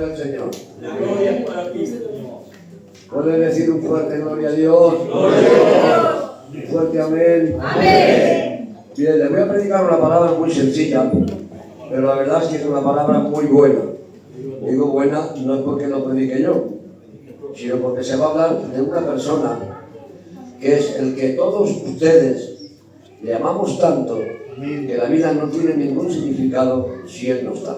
Gloria al Señor. La gloria es para ti, Señor. ¿Puede decir un fuerte gloria a Dios? Gloria a Dios. Un fuerte amén. Amén. Bien, les voy a predicar una palabra muy sencilla, pero la verdad es que es una palabra muy buena. Digo buena no es porque lo predique yo, sino porque se va a hablar de una persona que es el que todos ustedes le amamos tanto que la vida no tiene ningún significado si Él no está.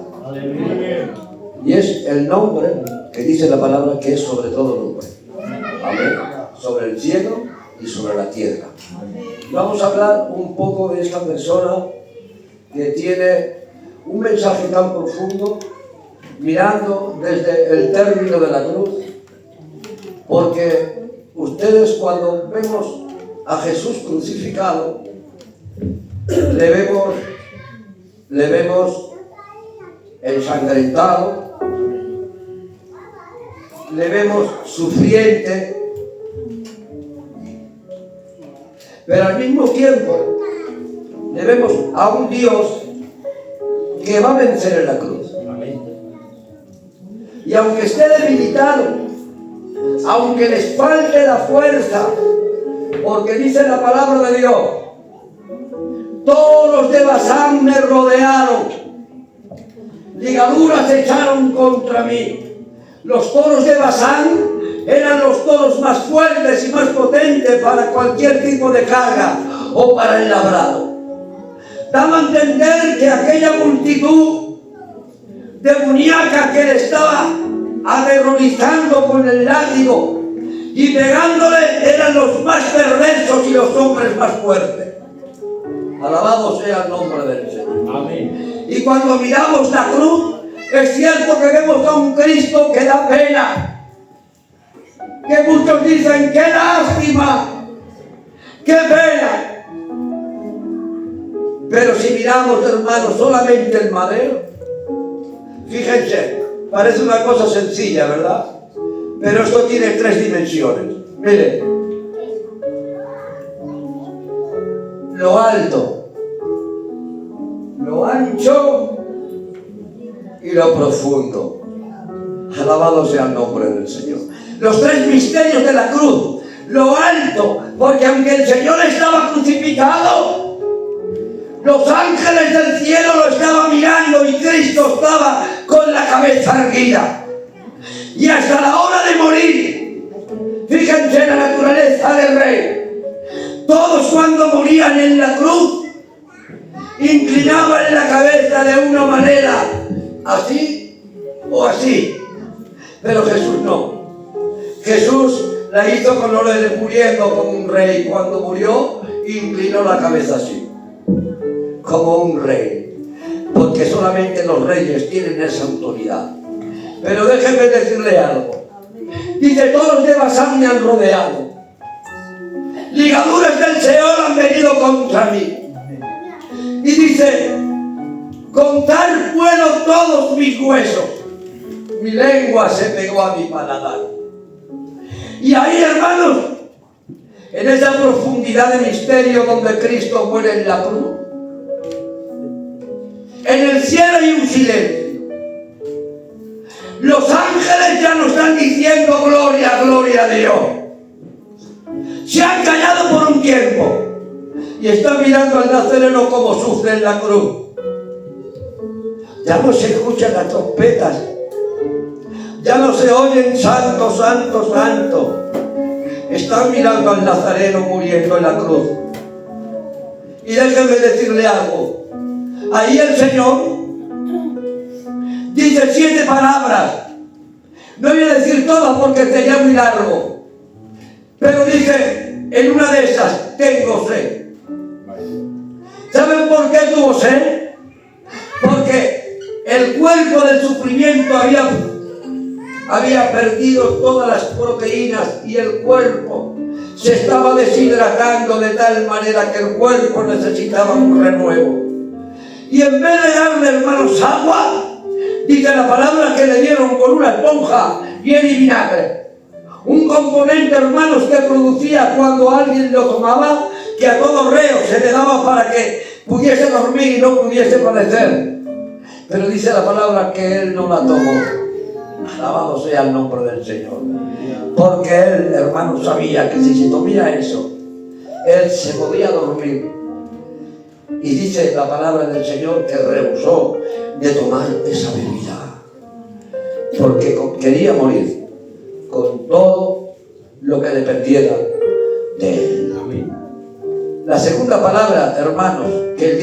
Y es el nombre que dice la palabra que es sobre todo nombre. Amén. Sobre el cielo y sobre la tierra. Vamos a hablar un poco de esta persona que tiene un mensaje tan profundo mirando desde el término de la cruz, porque ustedes cuando vemos a Jesús crucificado le vemos ensangrentado, le vemos sufriente, pero al mismo tiempo le vemos a un Dios que va a vencer en la cruz. Y aunque esté debilitado, aunque les falte la fuerza, porque dice la palabra de Dios, todos los de Basán me rodearon, ligaduras se echaron contra mí. Los toros de Basán eran los toros más fuertes y más potentes para cualquier tipo de carga o para el labrado. Daba a entender que aquella multitud demoníaca que le estaba aterrorizando con el látigo y pegándole eran los más perversos y los hombres más fuertes. Alabado sea el nombre del Señor. Amén. Y cuando miramos la cruz, es cierto que vemos a un Cristo que da pena, que muchos dicen, qué lástima, qué pena. Pero si miramos, hermanos, solamente el madero, fíjense, parece una cosa sencilla, ¿verdad? Pero esto tiene tres dimensiones. Miren, lo alto, lo ancho y lo profundo. Alabado sea el nombre del Señor. Los tres misterios de la cruz. Lo alto, porque aunque el Señor estaba crucificado, los ángeles del cielo lo estaban mirando y Cristo estaba con la cabeza erguida. Y hasta la hora de morir, fíjense la naturaleza del Rey. Todos cuando morían en la cruz, inclinaban la cabeza de una manera, así o así. Pero Jesús no. Jesús la hizo muriendo como un rey. Cuando murió, inclinó la cabeza así, como un rey, porque solamente los reyes tienen esa autoridad. Pero déjenme decirle algo. Dice, todos de Basán me han rodeado, ligaduras del Seol han venido contra mí. Y dice, contar puedo todos mis huesos, mi lengua se pegó a mi paladar. Y ahí, hermanos, en esa profundidad de misterio donde Cristo muere en la cruz, en el cielo hay un silencio. Los ángeles ya no están diciendo gloria, gloria a Dios. Se han callado por un tiempo y están mirando al Nazareno como sufre en la cruz. Ya no se escuchan las trompetas, ya no se oyen santo, santo, santo. Están mirando al Nazareno muriendo en la cruz. Y déjenme decirle algo. Ahí el Señor dice 7 palabras. No voy a decir todas porque sería muy largo. Pero dice en una de esas, tengo sed. ¿Saben por qué tuvo sed? Porque el cuerpo del sufrimiento había perdido todas las proteínas y el cuerpo se estaba deshidratando de tal manera que el cuerpo necesitaba un renuevo. Y en vez de darle, hermanos, agua, dice la palabra que le dieron con una esponja hiel y vinagre. Un componente, hermanos, que producía cuando alguien lo tomaba, que a todo reo se le daba para que pudiese dormir y no pudiese padecer. Pero dice la palabra que él no la tomó. Alabado sea el nombre del Señor. Porque él, hermano, sabía que si se tomía eso, él se podía dormir. Y dice la palabra del Señor que rehusó de tomar esa bebida. Porque quería morir con todo lo que dependiera de él. Amén. La segunda palabra, hermanos, que él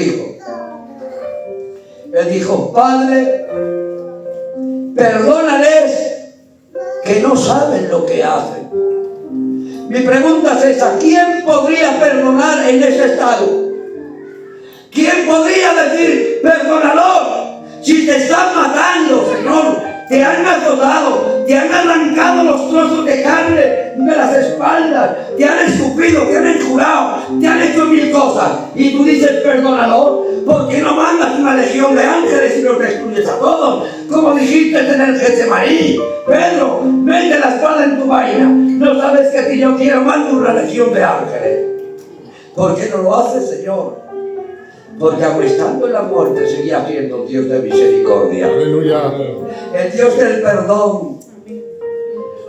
dijo, Padre, perdónales que no saben lo que hacen. Mi pregunta es esa: ¿quién podría perdonar en ese estado? ¿Quién podría decir, perdónalo? Si te están matando, Señor, te han azotado, te han arrancado los trozos de carne de las espaldas, te han escupido, te han enjurado, te han hecho mil cosas, y tú dices, perdónalo. ¿Por qué no mandas una legión de ángeles y los destruyes a todos? Como dijiste en el Getsemaní, Pedro, mete la espada en tu vaina. No sabes que si yo quiero mando una legión de ángeles. ¿Por qué no lo haces, Señor? Porque aun estando en la muerte seguía siendo Dios de misericordia. Aleluya. El Dios del perdón.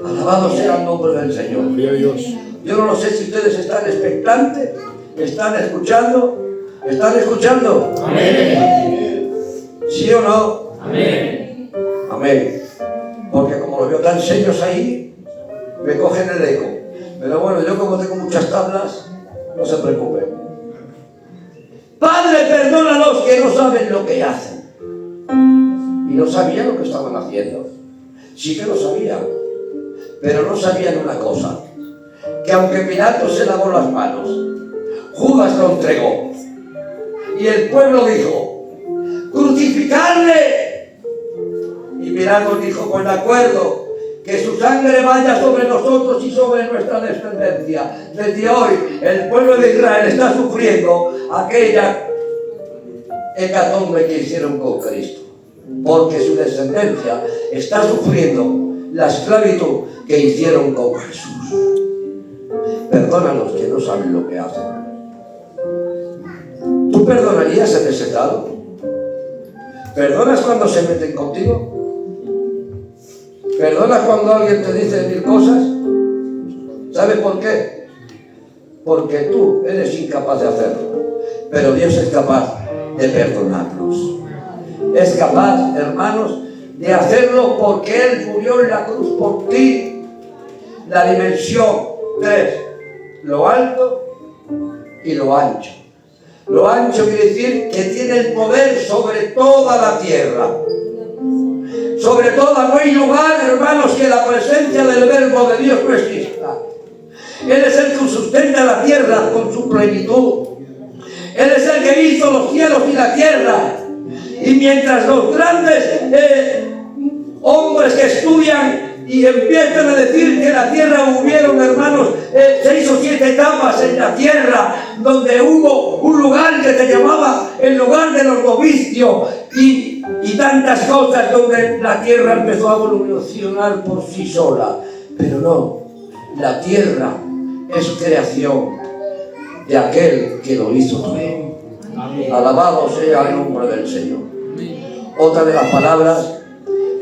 Alabado sea el nombre del Señor. Gloria a Dios. Yo no sé si ustedes están expectantes, están escuchando. ¿Están escuchando? Amén. ¿Sí o no? Amén. Amén. Porque como lo veo tan serios ahí, me cogen el eco. Pero bueno, yo como tengo muchas tablas, no se preocupen. Padre, perdónalos que no saben lo que hacen. Y no sabían lo que estaban haciendo. Sí que lo sabían. Pero no sabían una cosa: que aunque Pilato se lavó las manos, Judas lo entregó. Y el pueblo dijo, ¡crucificarle! Y Pilato dijo, pues de acuerdo, que su sangre vaya sobre nosotros y sobre nuestra descendencia. Desde hoy el pueblo de Israel está sufriendo aquella hecatombe que hicieron con Cristo, porque su descendencia está sufriendo la esclavitud que hicieron con Jesús. Perdónalos que no saben lo que hacen. ¿Tú perdonarías en ese estado? ¿Perdonas cuando se meten contigo? ¿Perdonas cuando alguien te dice mil cosas? ¿Sabes por qué? Porque tú eres incapaz de hacerlo, pero Dios es capaz de perdonarlos. Es capaz, hermanos, de hacerlo porque Él murió en la cruz por ti. La dimensión 3, lo alto y lo ancho. Lo ancho quiere decir que tiene el poder sobre toda la tierra. Sobre todo no hay lugar, hermanos, que la presencia del verbo de Dios no exista. Él es el que sustenta la tierra con su plenitud. Él es el que hizo los cielos y la tierra. Y mientras los grandes hombres que estudian y empiezan a decir que la tierra hubieron, hermanos, 6 o 7 etapas en la tierra, donde hubo un lugar que se llamaba el lugar de los novicios y tantas cosas, donde la tierra empezó a evolucionar por sí sola. Pero no, la tierra es creación de aquel que lo hizo todo. Alabado sea el nombre del Señor. Otra de las palabras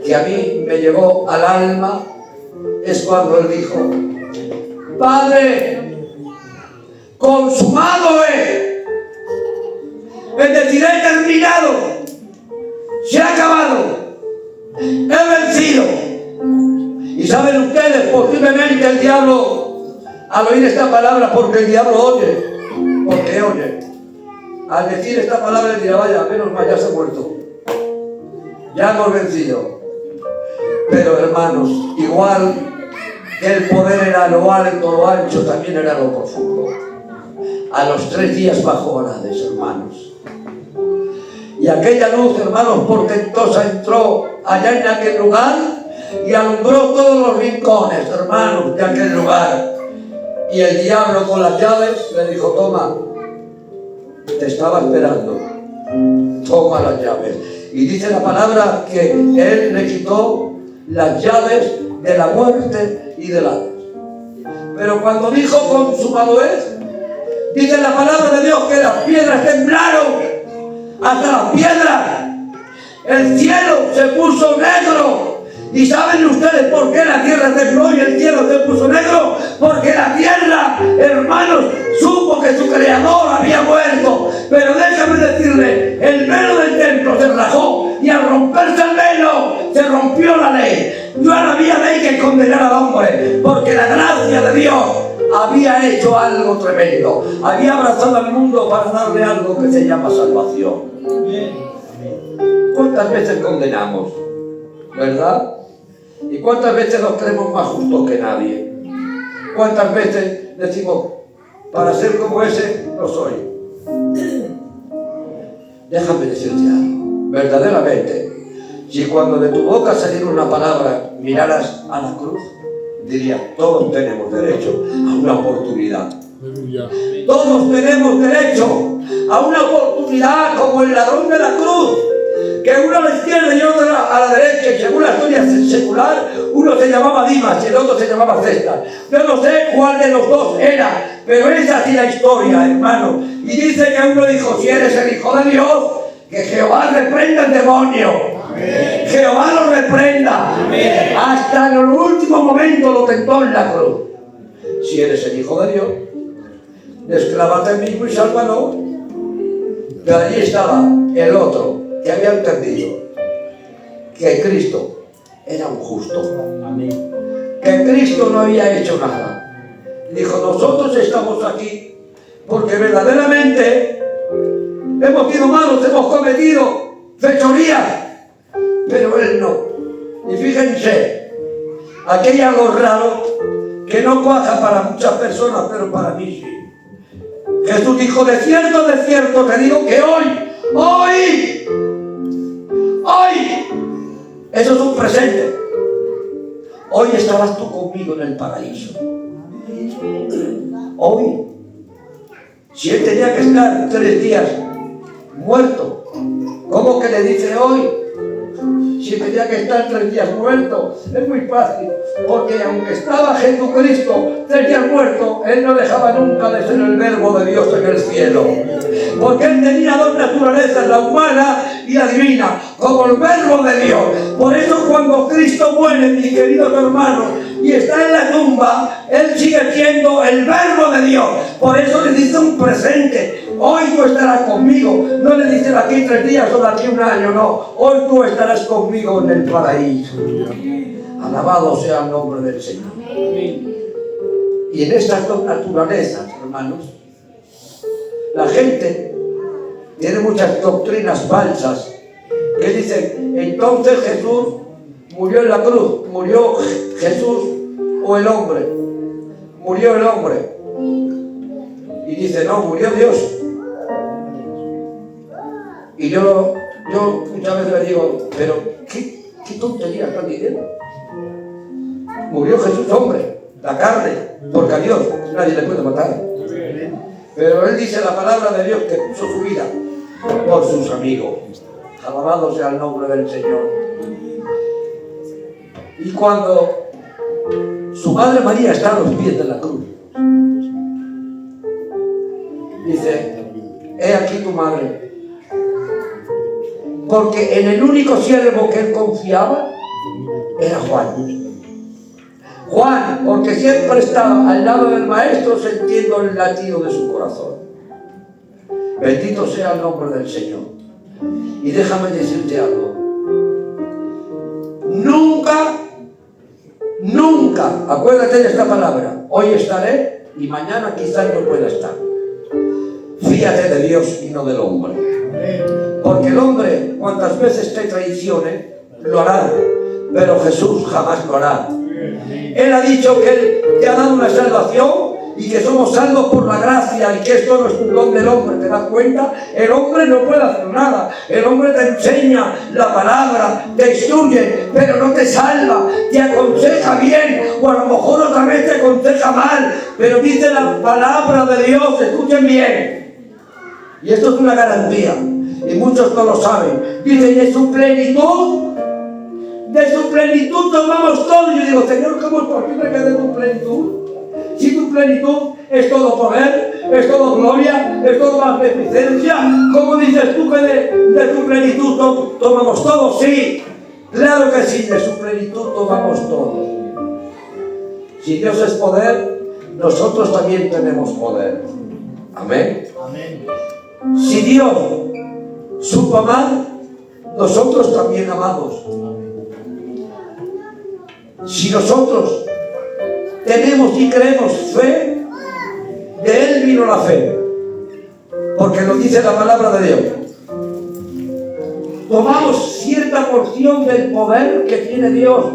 que a mí me llegó al alma es cuando Él dijo, Padre, consumado es. Es decir, he terminado, se ha acabado, he vencido. Y saben ustedes, posiblemente el diablo, al oír esta palabra, porque el diablo oye, porque oye, al decir esta palabra él dirá, vaya, menos mal, ya se ha muerto, ya hemos vencido. Pero hermanos, igual que el poder era lo alto, lo ancho, también era lo profundo. A los 3 días bajó a Hades, hermanos. Y aquella luz, hermanos, portentosa entró allá en aquel lugar y alumbró todos los rincones, hermanos, de aquel lugar. Y el diablo con las llaves le dijo, toma, te estaba esperando, toma las llaves. Y dice la palabra que Él le quitó las llaves de la muerte y del Hades. Pero cuando dijo consumado es, dice la palabra de Dios que las piedras temblaron, hasta las piedras. El cielo se puso negro ¿Y saben ustedes por qué la tierra tembló y el cielo se puso negro? Porque la tierra, hermanos, supo que su creador había muerto. Pero déjame decirle, el velo del templo se rajó y al romperse el velo se rompió la ley. Ya no había ley que condenar al hombre, porque la gracia de Dios había hecho algo tremendo. Había abrazado al mundo para darle algo que se llama salvación. ¿Cuántas veces condenamos? ¿Verdad? ¿Y cuántas veces nos creemos más justos que nadie? ¿Cuántas veces decimos, para ser como ese, no soy? Déjame decirte algo. Verdaderamente, si cuando de tu boca saliera una palabra miraras a la cruz, dirías, todos tenemos derecho a una oportunidad. Todos tenemos derecho a una oportunidad como el ladrón de la cruz. Que uno a la izquierda y otro a la derecha, y según la historia secular, uno se llamaba Dimas y el otro se llamaba César. Yo no sé cuál de los dos era, pero es así la historia, hermano. Y dice que uno dijo, si eres el Hijo de Dios, que Jehová reprenda al demonio. Amén. Jehová lo reprenda. Amén. Hasta en el último momento lo tentó en la cruz. Si eres el Hijo de Dios, desclávate mismo y sálvanos. Pero allí estaba el otro, que había entendido que Cristo era un justo. Amén. Que Cristo no había hecho nada. Dijo, nosotros estamos aquí porque verdaderamente hemos sido malos, hemos cometido fechorías, pero Él no. Y fíjense, aquí hay algo raro que no cuaja para muchas personas, pero para mí sí. Jesús dijo, de cierto te digo que hoy, eso es un presente. Hoy estarás tú conmigo en el paraíso. Hoy. Si él tenía que estar 3 días muerto, ¿cómo que le dice hoy? Si tenía que estar 3 días muerto, es muy fácil, porque aunque estaba Jesucristo 3 días muerto, él no dejaba nunca de ser el verbo de Dios en el cielo. Porque él tenía 2 naturalezas, la humana y la divina, como el verbo de Dios. Por eso cuando Cristo muere, mis queridos hermanos, y está en la tumba, él sigue siendo el verbo de Dios. Por eso le dice un presente. Hoy tú estarás conmigo. No le dice de aquí 3 días o de aquí 1 año, no. Hoy tú estarás conmigo en el paraíso. Alabado sea el nombre del Señor. Y en estas 2 naturalezas, hermanos, la gente tiene muchas doctrinas falsas que dicen, entonces Jesús murió en la cruz. ¿Murió Jesús o el hombre? Murió el hombre. Y dice, no, murió Dios. Y yo muchas veces le digo, pero ¿qué tontería están diciendo? Murió Jesús hombre, la carne, porque a Dios nadie le puede matar. Pero él dice la palabra de Dios que puso su vida por sus amigos. Alabado sea el nombre del Señor. Y cuando su madre María está a los pies de la cruz, dice, he aquí tu madre. Porque en el único siervo que él confiaba era Juan. Juan, porque siempre estaba al lado del maestro sintiendo el latido de su corazón. Bendito sea el nombre del Señor. Y déjame decirte algo. Nunca, acuérdate de esta palabra, hoy estaré y mañana quizás no pueda estar. Fíjate de Dios y no del hombre. Porque el hombre, cuantas veces te traicione, lo hará, pero Jesús jamás lo hará. Él ha dicho que Él te ha dado una salvación y que somos salvos por la gracia y que esto no es un don del hombre, ¿te das cuenta? El hombre no puede hacer nada. El hombre te enseña la palabra, te instruye, pero no te salva, te aconseja bien, o a lo mejor otra vez te aconseja mal, pero dice la palabra de Dios, escuchen bien. Y esto es una garantía, y muchos no lo saben. Dice, de su plenitud tomamos todo. Y yo digo, Señor, ¿cómo es posible que de tu plenitud? Si tu plenitud es todo poder, es todo gloria, es todo magnificencia, ¿cómo dices tú que de tu plenitud tomamos todo? Sí, Claro que sí, de su plenitud tomamos todos. Si Dios es poder, nosotros también tenemos poder. Amén. Amén. Si Dios supo amar, nosotros también amamos. Si nosotros tenemos y creemos fe, de Él vino la fe, porque lo dice la palabra de Dios. Tomamos cierta porción del poder que tiene Dios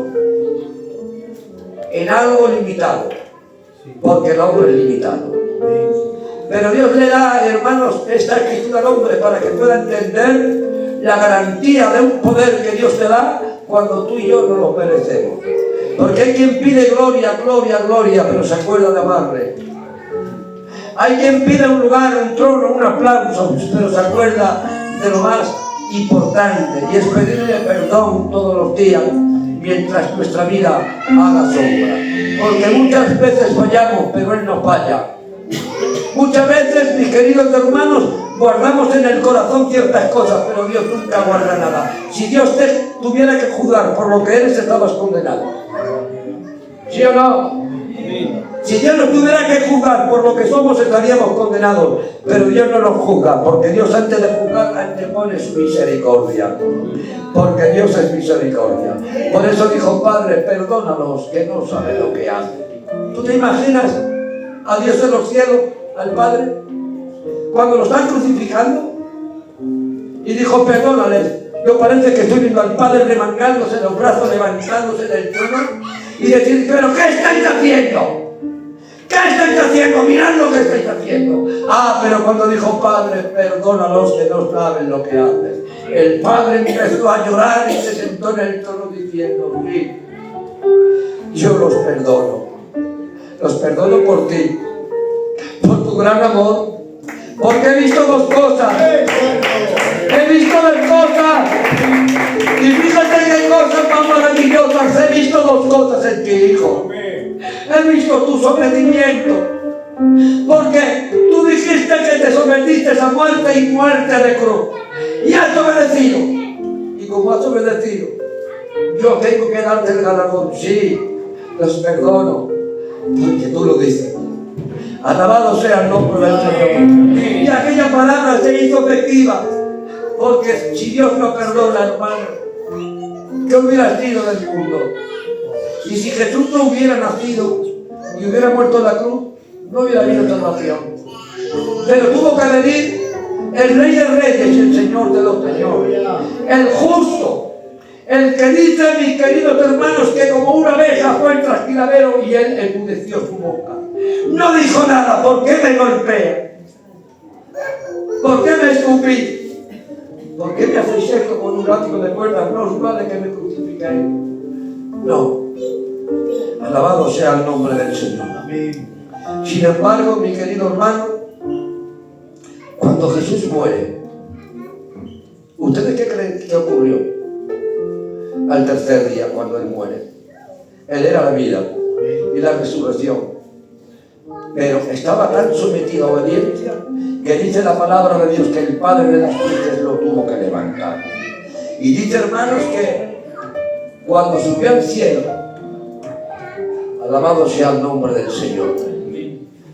en algo limitado, porque el hombre es limitado. Pero Dios le da, hermanos, esta escritura al hombre para que pueda entender la garantía de un poder que Dios te da cuando tú y yo no lo merecemos. Porque hay quien pide gloria, gloria, gloria, pero se acuerda de amarle. Hay quien pide un lugar, un trono, un aplauso, pero se acuerda de lo más importante, y es pedirle perdón todos los días mientras nuestra vida haga sombra. Porque muchas veces fallamos, pero Él no falla. Muchas veces, mis queridos hermanos, guardamos en el corazón ciertas cosas, pero Dios nunca guarda nada. Si Dios te tuviera que juzgar por lo que eres, estabas condenado. ¿Sí o no? Si Dios nos tuviera que juzgar por lo que somos, estaríamos condenados. Pero Dios no nos juzga, porque Dios antes de juzgar antepone su misericordia. Porque Dios es misericordia. Por eso dijo: Padre, perdónalos, que no saben lo que hacen. ¿Tú te imaginas a Dios en los cielos, al Padre, cuando lo están crucificando? Y dijo: perdónales. Yo parece que estoy viendo al Padre remangándose los brazos, levantándose del trono y decir: ¿pero qué estáis haciendo? ¿Qué estáis haciendo? Mirad lo que estáis haciendo. Pero cuando dijo: Padre, perdónalos, que no saben lo que hacen, el Padre empezó a llorar y se sentó en el trono diciendo: sí, yo los perdono. Los perdono por ti, por tu gran amor, porque he visto dos cosas. He visto dos cosas. Y fíjate qué cosas más maravillosas. He visto dos cosas en ti, hijo. He visto tu sometimiento. Porque tú dijiste que te sometiste a muerte y muerte de cruz. Y has obedecido. Y como has obedecido, yo tengo que darte el galardón. Sí, los perdono. Porque tú lo dices. Alabado sea el nombre del Señor. Y aquella palabra se hizo efectiva. Porque si Dios no perdona, hermano, ¿qué hubiera sido del mundo? Y si Jesús no hubiera nacido y hubiera muerto en la cruz, no hubiera habido salvación. Pero tuvo que venir el Rey de Reyes y el Señor de los Señores, el justo, el que dice, mis queridos hermanos, que como una abeja fue el trasquiladero y Él enmudeció su boca. No dijo nada. ¿Por qué me golpea? ¿Por qué me escupí? ¿Por qué me hacéis esto con un látigo de cuerdas? No os vale que me crucificáis. No. Alabado sea el nombre del Señor. Sin embargo, mi querido hermano, cuando Jesús muere, ¿ustedes qué creen que ocurrió? Al tercer día, cuando Él muere. Él era la vida y la resurrección. Pero estaba tan sometido a obediencia que dice la palabra de Dios que el Padre de las cruces lo tuvo que levantar. Y dice, hermanos, que cuando subió al cielo, alabado sea el nombre del Señor,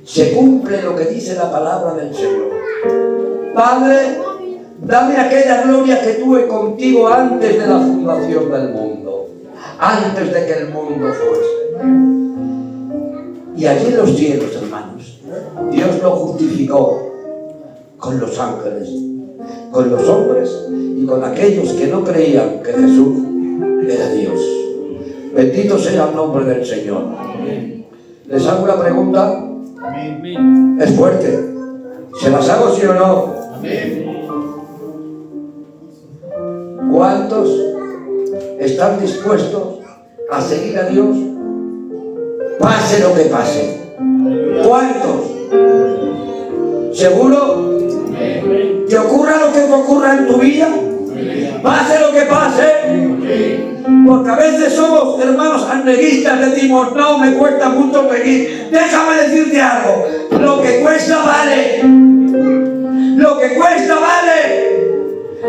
se cumple lo que dice la palabra del Señor. Padre, dame aquella gloria que tuve contigo antes de la fundación del mundo, antes de que el mundo fuese. Y allí en los cielos, hermanos, Dios lo justificó con los ángeles, con los hombres y con aquellos que no creían que Jesús era Dios. Bendito sea el nombre del Señor. Les hago una pregunta. Es fuerte. ¿Se las hago, sí o no? ¿Cuántos están dispuestos a seguir a Dios? Pase lo que pase. ¿Cuántos? ¿Seguro? Que ocurra lo que ocurra en tu vida, pase lo que pase, porque a veces somos, hermanos, aneguistas, decimos: no, me cuesta mucho seguir. Déjame decirte algo: lo que cuesta vale. Lo que cuesta vale.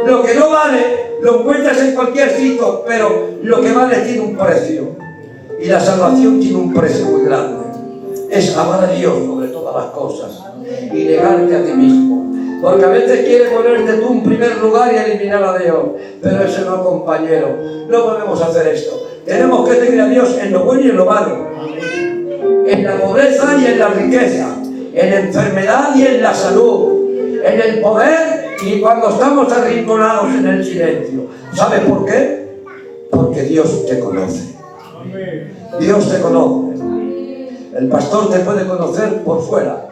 Lo que no vale lo encuentras en cualquier sitio, pero lo que vale tiene un precio. Y la salvación tiene un precio muy grande. Es amar a Dios sobre todas las cosas y negarte a ti mismo. Porque a veces quiere ponerte tú en primer lugar y eliminar a Dios. Pero eso no, compañero. No podemos hacer esto. Tenemos que tener a Dios en lo bueno y en lo malo. En la pobreza y en la riqueza. En la enfermedad y en la salud. En el poder y cuando estamos arrinconados en el silencio. ¿Sabes por qué? Porque Dios te conoce. Dios te conoce. El pastor te puede conocer por fuera,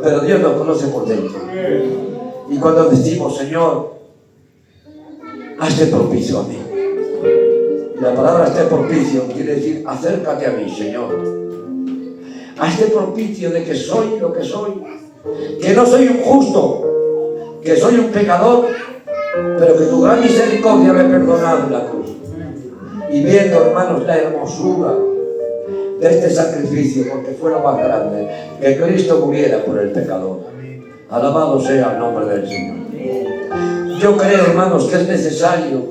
pero Dios nos conoce por dentro. Y cuando decimos, Señor, hazte propicio a mí. Y la palabra hazte propicio quiere decir, acércate a mí, Señor. Hazte propicio de que soy lo que soy. Que no soy un justo, que soy un pecador, pero que tu gran misericordia me ha perdonado en la cruz. Y viendo, hermanos, la hermosura de este sacrificio, porque fue lo más grande, que Cristo muriera por el pecador. Alabado sea el nombre del Señor. Yo creo, hermanos, que es necesario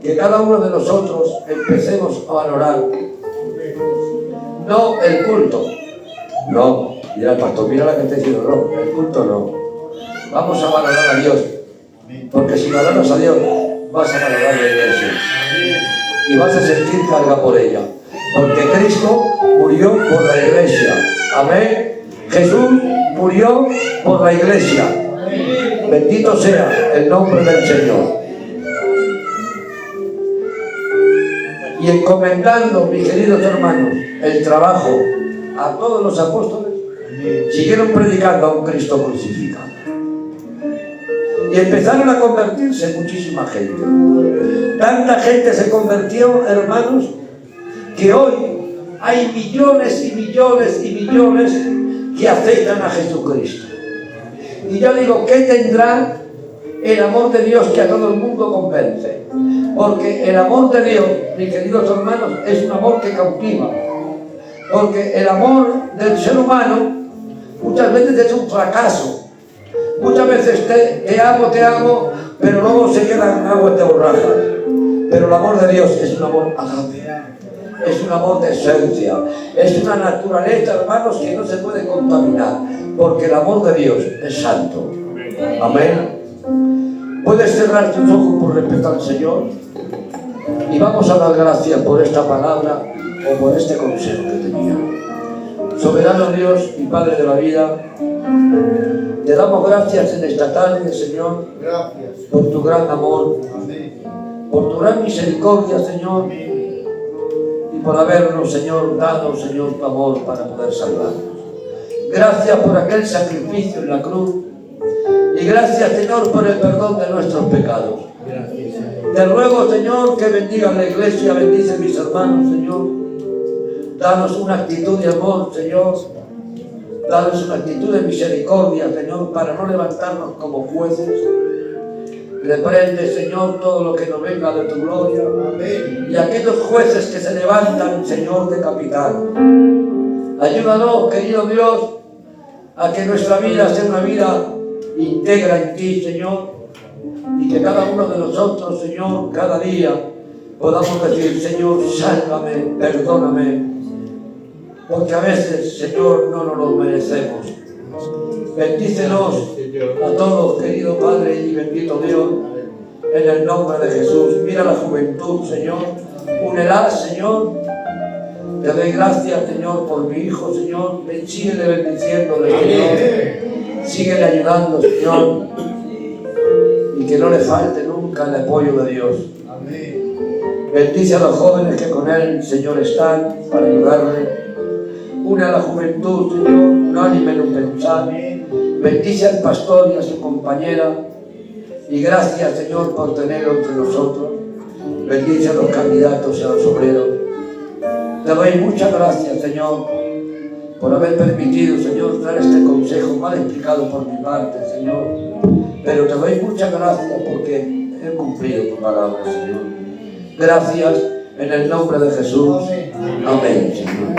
que cada uno de nosotros empecemos a valorar no el culto, no, dirá el pastor, mira la que te diciendo, no, el culto no. Vamos a valorar a Dios, porque si valoras a Dios, vas a valorar la iglesia y vas a sentir carga por ella, porque Cristo murió por la iglesia. Amén. Jesús murió por la iglesia. Bendito sea el nombre del Señor. Y encomendando, mis queridos hermanos, el trabajo a todos los apóstoles, siguieron predicando a un Cristo crucificado. Y empezaron a convertirse muchísima gente. Tanta gente se convirtió, hermanos, que hoy hay millones y millones y millones que aceptan a Jesucristo. Y yo digo, ¿qué tendrá el amor de Dios que a todo el mundo convence? Porque el amor de Dios, mis queridos hermanos, es un amor que cautiva. Porque el amor del ser humano muchas veces es un fracaso. Muchas veces te amo, pero luego se queda en agua de borrajas. Pero el amor de Dios es un amor agape. Es un amor de esencia, es una naturaleza, hermanos, que no se puede contaminar, porque el amor de Dios es santo. Amén. Puedes cerrar tus ojos por respeto al Señor y vamos a dar gracias por esta palabra o por este consejo que tenía. Soberano Dios y Padre de la vida, te damos gracias en esta tarde, Señor, por tu gran amor, por tu gran misericordia, Señor, por habernos, Señor, dado, Señor, tu amor para poder salvarnos. Gracias por aquel sacrificio en la cruz y gracias, Señor, por el perdón de nuestros pecados. Te ruego, Señor, que bendiga la iglesia, bendice a mis hermanos, Señor. Danos una actitud de amor, Señor. Danos una actitud de misericordia, Señor, para no levantarnos como jueces. Reprende, Señor, todo lo que nos venga de tu gloria. Amén. Y aquellos jueces que se levantan, Señor, de capital. Ayúdanos, querido Dios, a que nuestra vida sea una vida íntegra en ti, Señor. Y que cada uno de nosotros, Señor, cada día podamos decir, Señor, sálvame, perdóname. Porque a veces, Señor, no nos lo merecemos. Bendícenos a todos, querido Padre y bendito Dios, en el nombre de Jesús. Mira la juventud, Señor. Únela, Señor. Te doy gracias, Señor, por mi hijo, Señor. Síguele bendiciéndole, Señor. Síguele ayudando, Señor. Y que no le falte nunca el apoyo de Dios. Bendice a los jóvenes que con él, Señor, están para ayudarle. Une a la juventud, Señor, unánime en un pensar. Bendice al pastor y a su compañera. Y gracias, Señor, por tenerlo entre nosotros. Bendice a los candidatos y a los obreros. Te doy muchas gracias, Señor, por haber permitido, Señor, dar este consejo mal explicado por mi parte, Señor. Pero te doy muchas gracias porque he cumplido tu palabra, Señor. Gracias en el nombre de Jesús. Amén, Señor.